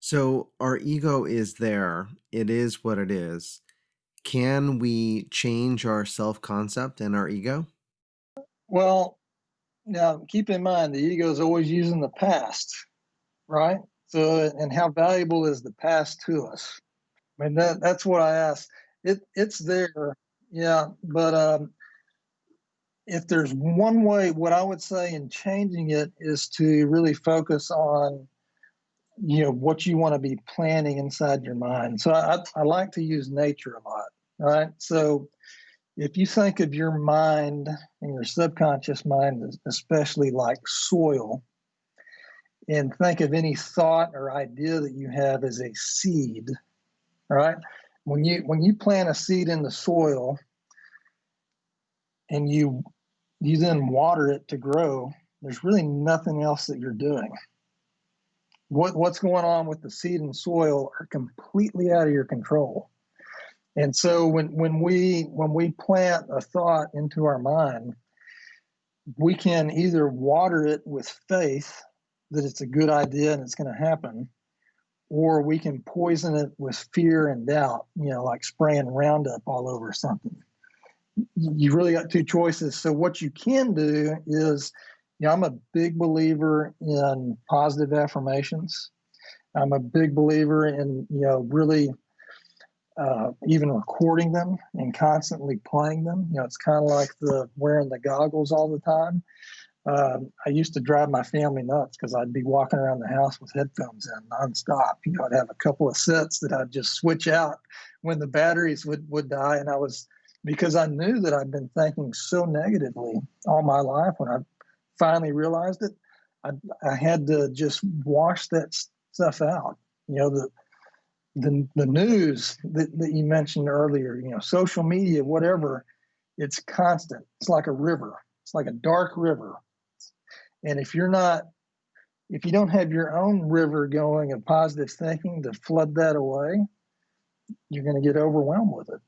So our ego is there. It is what it is. Can we change our self concept and our ego? Well, now keep in mind the ego is always using the past, right? So, and how valuable is the past to us? I mean, that's what I ask. It's there, yeah. But if there's one way, what I would say in changing it is to really focus on what you want to be planning inside your mind. So I like to use nature a lot, right? So if you think of your mind and your subconscious mind, especially like soil, and think of any thought or idea that you have as a seed, all right? When you plant a seed in the soil and you then water it to grow, there's really nothing else that you're doing. What's going on with the seed and soil are completely out of your control. And so when we plant a thought into our mind, we can either water it with faith that it's a good idea and it's going to happen, or we can poison it with fear and doubt, like spraying Roundup all over something. You really got two choices. So what you can do is, I'm a big believer in positive affirmations. I'm a big believer in, really even recording them and constantly playing them. It's kind of like the wearing the goggles all the time. I used to drive my family nuts because I'd be walking around the house with headphones in nonstop. I'd have a couple of sets that I'd just switch out when the batteries would die. And because I knew that I'd been thinking so negatively all my life. When I finally realized it, I had to just wash that stuff out. The news that you mentioned earlier, social media, whatever, it's constant. It's like a river. It's like a dark river. And if you don't have your own river going of positive thinking to flood that away, you're going to get overwhelmed with it.